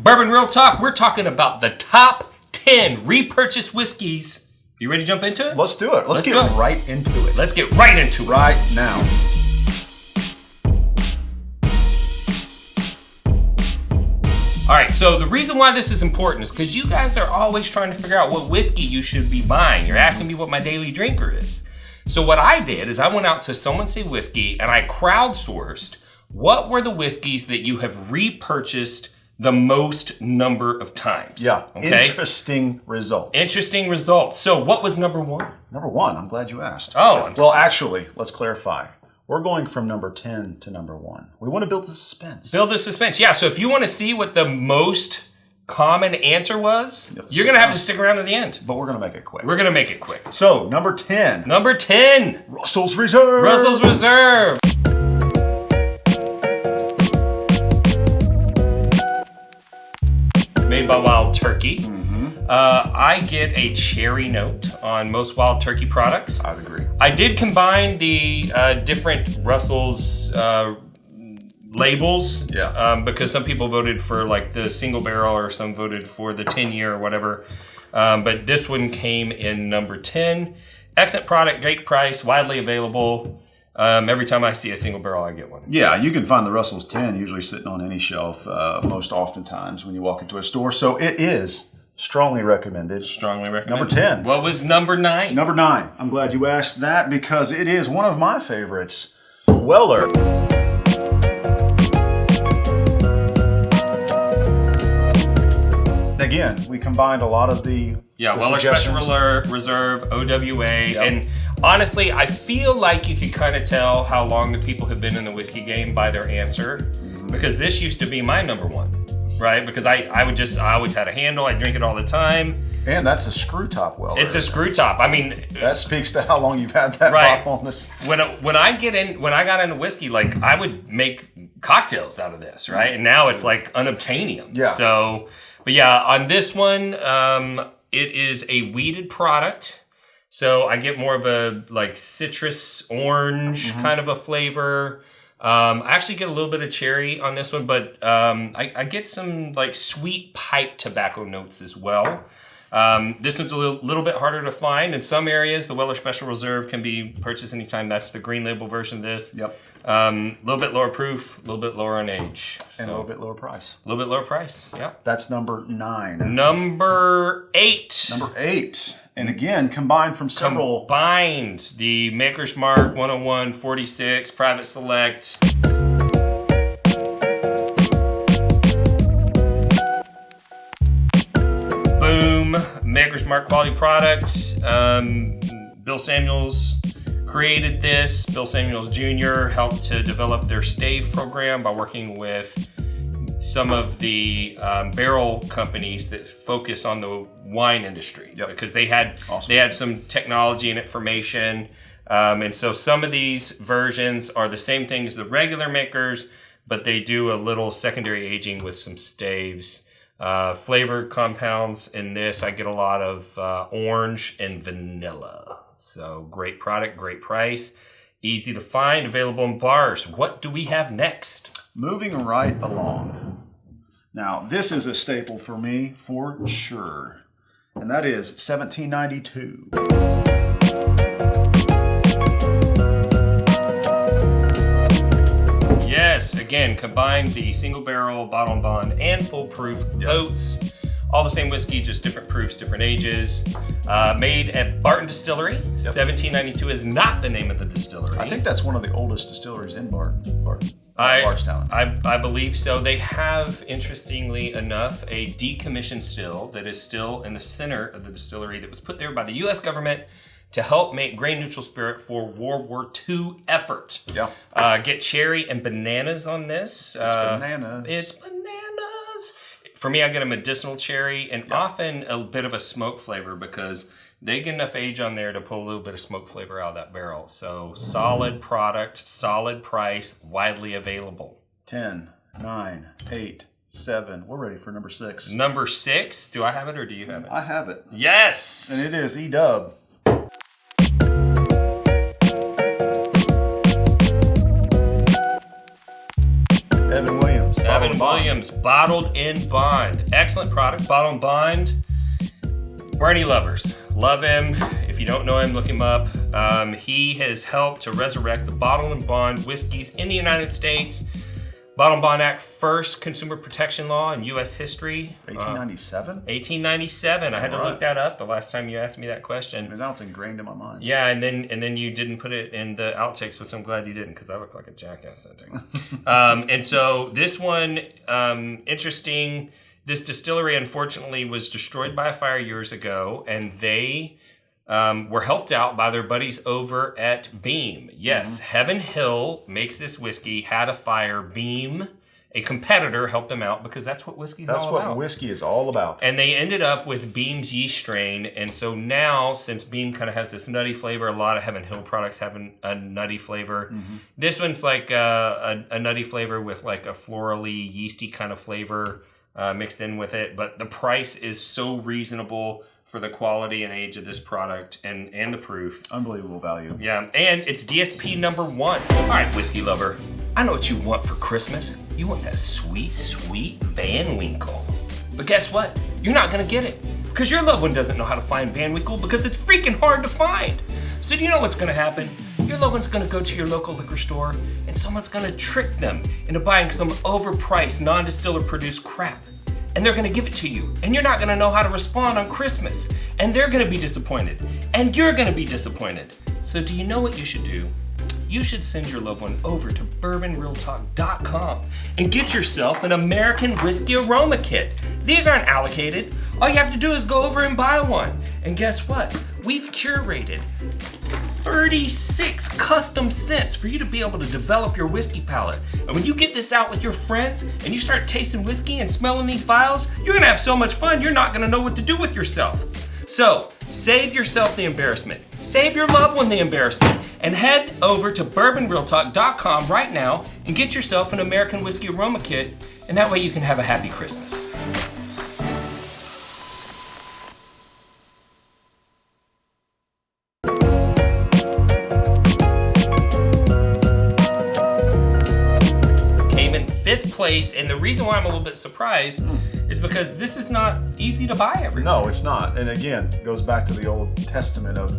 Bourbon Real Talk, we're talking about the top 10 repurchased whiskeys. You ready to jump into it? Let's do it. Let's get right into it. Let's get right into it. Right now. All right, so the reason why this is important is because you guys are always trying to figure out what whiskey you should be buying. You're asking me what my daily drinker is. So what I did is I went out to Someone Say Whiskey and I crowdsourced what were the whiskeys that you have repurchased the most number of times. Yeah, okay? Interesting results. Interesting results. So what was number one? Number one, I'm glad you asked. Oh. Well, actually, let's clarify. We're going from number 10 to number 1. We want to build the suspense. Build the suspense. Yeah, so if you want to see what the most common answer was, you're going to have to stick around to the end. But we're going to make it quick. We're going to make it quick. So, number 10. Number 10. Russel's Reserve. Russel's Reserve. Made by Wild Turkey. I get a cherry note on most Wild Turkey products. I would agree. I did combine the different Russell's labels. Yeah. Because some people voted for like the single barrel or some voted for the 10-year or whatever. But this one came in number 10. Excellent product, great price, widely available. Every time I see a single barrel, I get one. Yeah, you can find the Russell's 10 usually sitting on any shelf most oftentimes when you walk into a store. So it is strongly recommended. Strongly recommended. Number 10. What was number 9? Number 9. I'm glad you asked that because it is one of my favorites. Weller. Again, we combined a lot of the Weller Special Reserve, OWA, and honestly, I feel like you could kind of tell how long the people have been in the whiskey game by their answer, because this used to be my number 1, right? Because I always had a handle, I drink it all the time. And that's a screw top Weller. It's a screw top. I mean, that speaks to how long you've had that bottle on the. When I got into whiskey, like I would make cocktails out of this, right? And now it's like unobtainium. Yeah. So. But yeah, on this one, it is a wheated product. So I get more of a like citrus orange kind of a flavor. I actually get a little bit of cherry on this one, but I get some like sweet pipe tobacco notes as well. This one's a little bit harder to find. In some areas, the Weller Special Reserve can be purchased anytime. That's the green label version of this. Yep. A little bit lower proof, a little bit lower on age. And a little bit lower price. A little bit lower price, yeah. That's number 9. Number 8. Number 8. And again, combined from several. Combined. The Maker's Mark 101, 46, Private Select. Boom. Maker's Mark quality products. Bill Samuels created this. Bill Samuels Jr. helped to develop their stave program by working with some of the barrel companies that focus on the wine industry. Yep. Because they had some technology and information. And so some of these versions are the same thing as the regular makers, but they do a little secondary aging with some staves. Flavor compounds in this, I get a lot of orange and vanilla. So great product, great price, easy to find, available in bars. What do we have next? Moving right along. Now, this is a staple for me for sure, and that is 1792. Yes, again, combine the single barrel, bottle and bond, and full proof oats. All the same whiskey, just different proofs, different ages. Made at Barton Distillery. 1792 is not the name of the distillery. I think that's one of the oldest distilleries in Bardstown. I believe so. They have, interestingly enough, a decommissioned still that is still in the center of the distillery that was put there by the U.S. government to help make grain neutral spirit for World War II effort. Yeah. Get cherry and bananas on this. It's bananas. For me, I get a medicinal cherry and often a bit of a smoke flavor because they get enough age on there to pull a little bit of smoke flavor out of that barrel. So solid product, solid price, widely available. 10, 9, 8, 7. We're ready for number 6. Number 6? Do I have it or do you have it? I have it. Yes! And it is E-Dub. Evan Sherwin-Williams Bottled in Bond. Excellent product. Bottled in Bond. Bernie lovers. Love him. If you don't know him, look him up. He has helped to resurrect the Bottled in Bond whiskeys in the United States. Bottled in Bond Act, first consumer protection law in U.S. history. 1897? 1897. I had to look that up the last time you asked me that question. And now it's ingrained in my mind. Yeah, and then you didn't put it in the outtakes, which I'm glad you didn't, because I look like a jackass that day. And so this one, interesting. This distillery, unfortunately, was destroyed by a fire years ago, and they were helped out by their buddies over at Beam. Yes, Heaven Hill makes this whiskey, had a fire. Beam, a competitor, helped them out because that's what whiskey's all about. That's what whiskey is all about. And they ended up with Beam's yeast strain. And so now, since Beam kind of has this nutty flavor, a lot of Heaven Hill products have a nutty flavor. This one's like a nutty flavor with like a florally, yeasty kind of flavor mixed in with it. But the price is so reasonable for the quality and age of this product and the proof. Unbelievable value. Yeah, and it's DSP number 1. All right, whiskey lover, I know what you want for Christmas. You want that sweet, sweet Van Winkle. But guess what? You're not gonna get it because your loved one doesn't know how to find Van Winkle because it's freaking hard to find. So do you know what's gonna happen? Your loved one's gonna go to your local liquor store and someone's gonna trick them into buying some overpriced, non-distiller produced crap. And they're going to give it to you. And you're not going to know how to respond on Christmas. And they're going to be disappointed. And you're going to be disappointed. So do you know what you should do? You should send your loved one over to bourbonrealtalk.com and get yourself an American Whiskey Aroma Kit. These aren't allocated. All you have to do is go over and buy one. And guess what? We've curated 36 custom scents for you to be able to develop your whiskey palate. And when you get this out with your friends and you start tasting whiskey and smelling these vials, you're gonna have so much fun, you're not gonna know what to do with yourself. So, save yourself the embarrassment. Save your loved one the embarrassment. And head over to bourbonrealtalk.com right now and get yourself an American Whiskey Aroma Kit. And that way you can have a happy Christmas. Place, and the reason why I'm a little bit surprised is because this is not easy to buy everywhere. No, it's not. And again, it goes back to the Old Testament of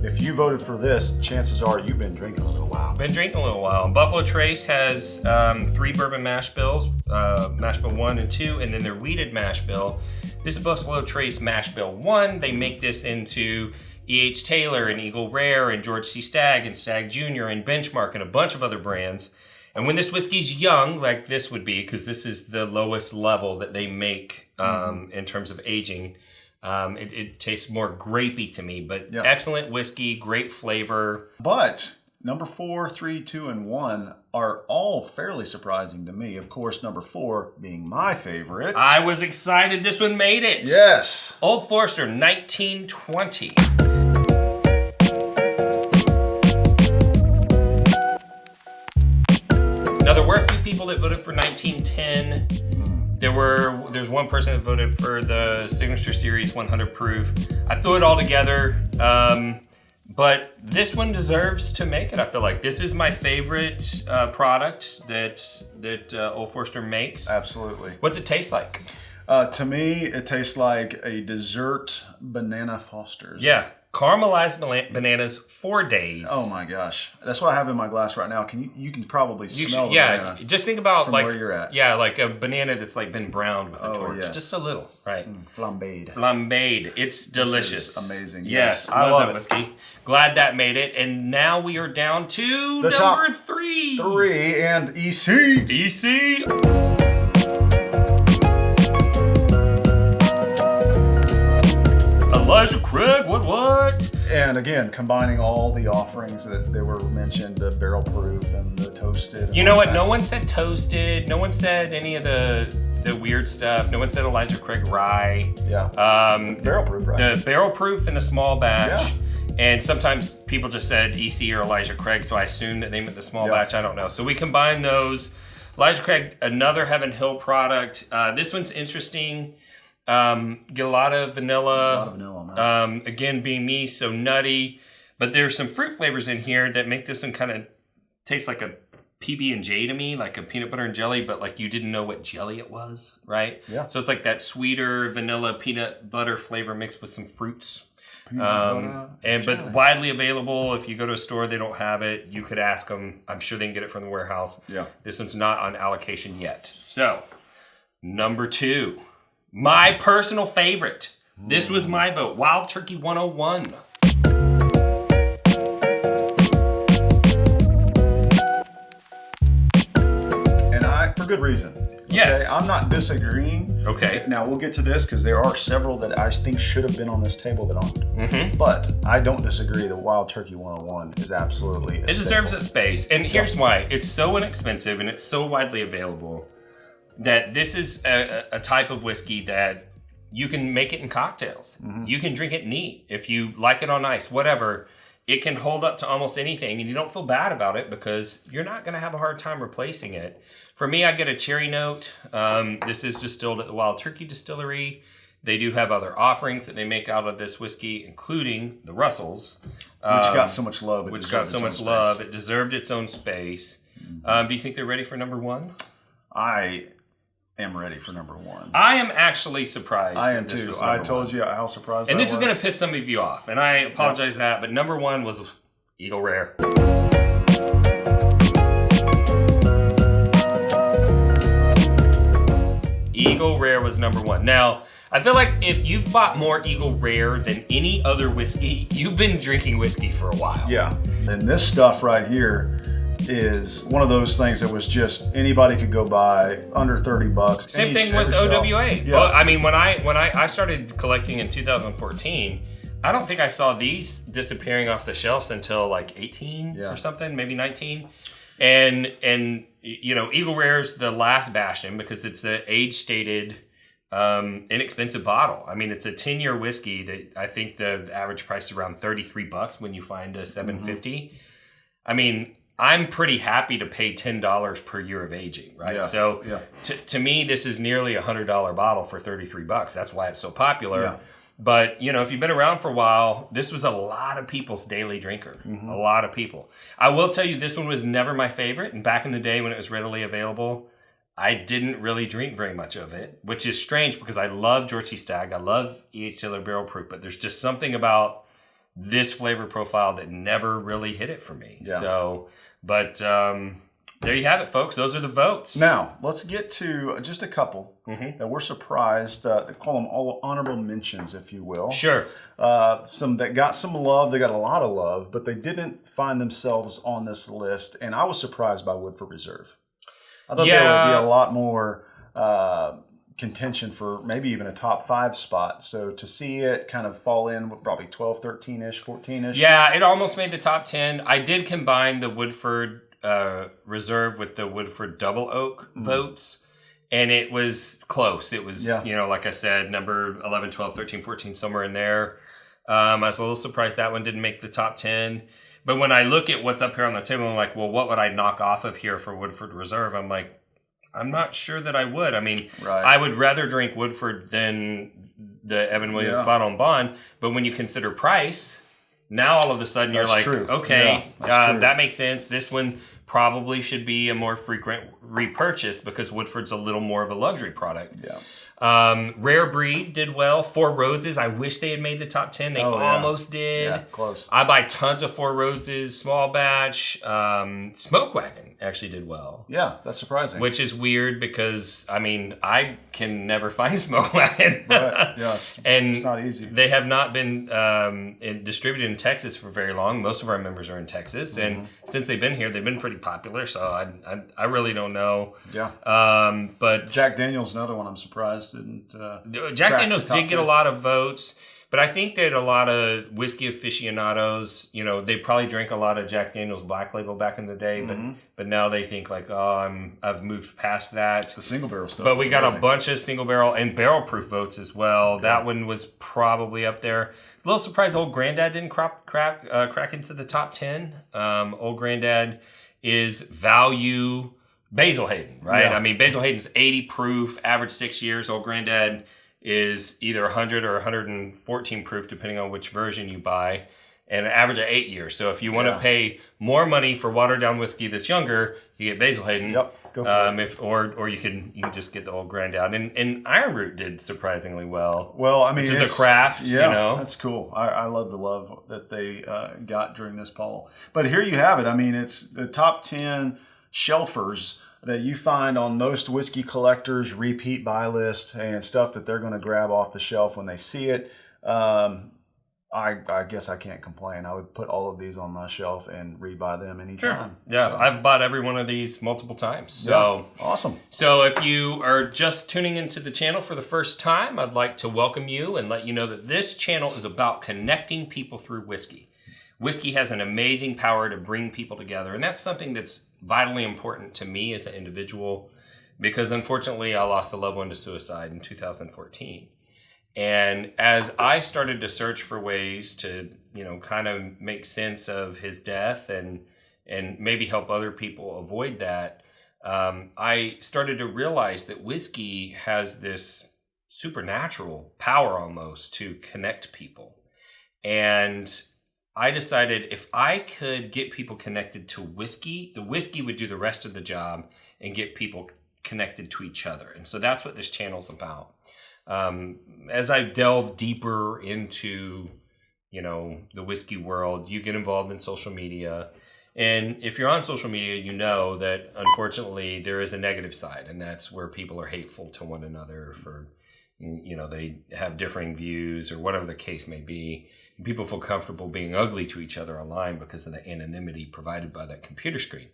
if you voted for this, chances are you've been drinking a little while. Been drinking a little while. Buffalo Trace has 3 bourbon mash bills, mash bill 1 and 2, and then their wheated mash bill. This is Buffalo Trace mash bill 1. They make this into E.H. Taylor and Eagle Rare and George C. Stagg and Stagg Jr. and Benchmark and a bunch of other brands. And when this whiskey's young, like this would be, because this is the lowest level that they make in terms of aging, it tastes more grapey to me. But excellent whiskey, great flavor. But number 4, 3, 2, and 1 are all fairly surprising to me. Of course, number 4 being my favorite. I was excited this one made it. Yes. Old Forrester, 1920. Now, there were a few people that voted for 1910. There's one person that voted for the Signature Series 100 proof. I threw it all together, but this one deserves to make it. I feel like this is my favorite product that Old Forester makes. Absolutely. What's it taste like? To me, it tastes like a dessert banana Foster's. Yeah. Caramelized bananas, 4 days. Oh my gosh, that's what I have in my glass right now. You can probably smell the banana. Just think about from like where you're at. Yeah, like a banana that's like been browned with a torch, just a little, right? Flambéed. It's delicious. This is amazing. Yes, I love that whiskey. Glad that made it, and now we are down to the number top 3. 3 and EC. EC. Elijah Craig, what? And again, combining all the offerings that they were mentioned, the barrel proof and the toasted. You know what? No one said toasted. No one said any of the weird stuff. No one said Elijah Craig rye. Yeah. Barrel proof, right? The barrel proof in the small batch. Yeah. And sometimes people just said EC or Elijah Craig, so I assumed that they meant the small batch. I don't know. So we combine those. Elijah Craig, another Heaven Hill product. This one's interesting. Get a lot of vanilla. Again, being me, so nutty. But there's some fruit flavors in here that make this one kind of taste like a PB&J to me, like a peanut butter and jelly, but like you didn't know what jelly it was, right? Yeah. So it's like that sweeter vanilla peanut butter flavor mixed with some fruits. But widely available. If you go to a store, they don't have it. You could ask them. I'm sure they can get it from the warehouse. Yeah. This one's not on allocation yet. So, number 2, my personal favorite. This was my vote. Wild Turkey 101. For good reason. Yes. Okay? I'm not disagreeing. Okay. Now, we'll get to this because there are several that I think should have been on this table that aren't. Mm-hmm. But I don't disagree that Wild Turkey 101 is absolutely It deserves its space. And here's why. It's so inexpensive and it's so widely available that this is a type of whiskey that you can make it in cocktails. Mm-hmm. You can drink it neat. If you like it on ice, whatever. It can hold up to almost anything, and you don't feel bad about it because you're not going to have a hard time replacing it. For me, I get a cherry note. This is distilled at the Wild Turkey Distillery. They do have other offerings that they make out of this whiskey, including the Russels. Which got so much love. It deserved its own space. Do you think they're ready for number 1? I am ready for number 1. I am actually surprised. I am too. I told you how surprised I was. And this is going to piss some of you off, and I apologize for that, but number 1 was Eagle Rare. Eagle Rare was number 1. Now, I feel like if you've bought more Eagle Rare than any other whiskey, you've been drinking whiskey for a while. Yeah. And this stuff right here is one of those things that was just anybody could go buy under $30. Same thing with OWA. Yeah. Well, I mean, when I started collecting in 2014, I don't think I saw these disappearing off the shelves until like 18 or something, maybe 19. And you know, Eagle Rare's the last bastion because it's an age-stated, inexpensive bottle. I mean, it's a 10-year whiskey that I think the average price is around $33 when you find a 750. Mm-hmm. I mean, I'm pretty happy to pay $10 per year of aging, right? Yeah, so to me, this is nearly a $100 bottle for $33. That's why it's so popular. Yeah. But, you know, if you've been around for a while, this was a lot of people's daily drinker. Mm-hmm. A lot of people. I will tell you, this one was never my favorite. And back in the day when it was readily available, I didn't really drink very much of it, which is strange because I love George C. Stagg. I love E.H. Taylor Barrel Proof, but there's just something about this flavor profile that never really hit it for me. Yeah. So, but there you have it, folks. Those are the votes. Now, let's get to just a couple that we're surprised. They call them all honorable mentions, if you will. Sure. Some that got some love. They got a lot of love, but they didn't find themselves on this list. And I was surprised by Woodford Reserve. I thought there would be a lot more contention for maybe even a top 5 spot. So to see it kind of fall in with probably 12, 13-ish, 14-ish. Yeah, it almost made the top 10. I did combine the Woodford Reserve with the Woodford Double Oak votes, and it was close. It was, you know, like I said, number 11, 12, 13, 14, somewhere in there. I was a little surprised that one didn't make the top 10. But when I look at what's up here on the table, I'm like, well, what would I knock off of here for Woodford Reserve? I'm like, I'm not sure that I would. I mean, I would rather drink Woodford than the Evan Williams Bottle and Bond. But when you consider price, now all of a sudden you're like, okay, that makes sense. This one probably should be a more frequent repurchase because Woodford's a little more of a luxury product. Yeah. Rare Breed did well. Four Roses, I wish they had made the top 10. They almost did. Yeah, close. I buy tons of Four Roses, small batch. Smoke Wagon actually did well. Yeah, that's surprising. Which is weird because, I mean, I can never find Smoke Wagon. Right. Yeah, it's not easy. They have not been distributed in Texas for very long. Most of our members are in Texas. And since they've been here, they've been pretty popular. So I really don't know. Yeah. But Jack Daniel's another one I'm surprised didn't. Jack Daniel's did get a lot of votes. But I think that a lot of whiskey aficionados, you know, they probably drank a lot of Jack Daniel's Black Label back in the day, but now they think like, oh, I've moved past that. The single barrel stuff. But we got a bunch of single barrel and barrel proof votes as well. Yeah. That one was probably up there. A little surprised Old Grandad didn't crack into the top 10. Old Grandad is value Basil Hayden, right? Yeah. I mean, Basil Hayden's 80 proof, average 6 years. Old Grandad is either 100 or 114 proof, depending on which version you buy. and an average of 8 years. So if you want to pay more money for watered down whiskey that's younger, you get Basil Hayden. Yep, go for it. Or you can just get the old grind out. And Iron Root did surprisingly well. Well, I mean, this is a craft. Yeah, you know? That's cool. I love the love that they got during this poll. But here you have it. I mean, it's the top 10 shelfers that you find on most whiskey collectors' repeat buy list and stuff that they're going to grab off the shelf when they see it. I guess I can't complain. I would put all of these on my shelf and rebuy them anytime. Sure. Yeah, so. I've bought every one of these multiple times. So awesome. So if you are just tuning into the channel for the first time, I'd like to welcome you and let you know that this channel is about connecting people through whiskey. Whiskey has an amazing power to bring people together, and that's something that's vitally important to me as an individual because unfortunately I lost a loved one to suicide in 2014. And as I started to search for ways to, kind of make sense of his death and maybe help other people avoid that, I started to realize that whiskey has this supernatural power almost to connect people. And I decided if I could get people connected to whiskey, the whiskey would do the rest of the job and get people connected to each other. And so that's what this channel's about. As I delve deeper into, the whiskey world, you get involved in social media. And if you're on social media, you know that unfortunately there is a negative side, and that's where people are hateful to one another for, they have differing views or whatever the case may be. And people feel comfortable being ugly to each other online because of the anonymity provided by that computer screen.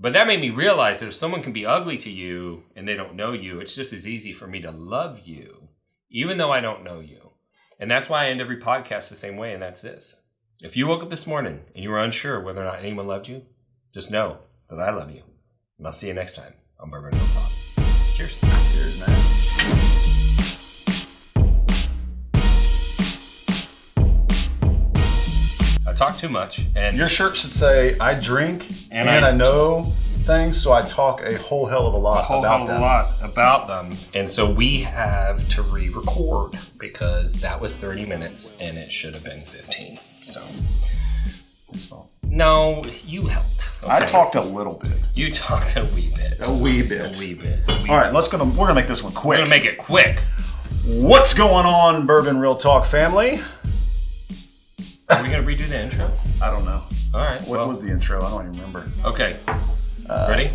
But that made me realize that if someone can be ugly to you and they don't know you, it's just as easy for me to love you, even though I don't know you. And that's why I end every podcast the same way, and that's this. If you woke up this morning and you were unsure whether or not anyone loved you, just know that I love you. And I'll see you next time on Bourbon Real Talk. Cheers. Cheers, man. I talk too much. And your shirt should say, I drink and I know things, so I talk a whole hell of a lot about them. And so we have to re-record because that was 30 minutes and it should have been 15. So, no, you helped. Okay. I talked a little bit. You talked a wee bit. A wee bit. All right, we're gonna make this one quick. We're gonna make it quick. What's going on, Bourbon Real Talk family? Are we going to redo the intro? I don't know. All right. What was the intro? I don't even remember. Okay. Ready?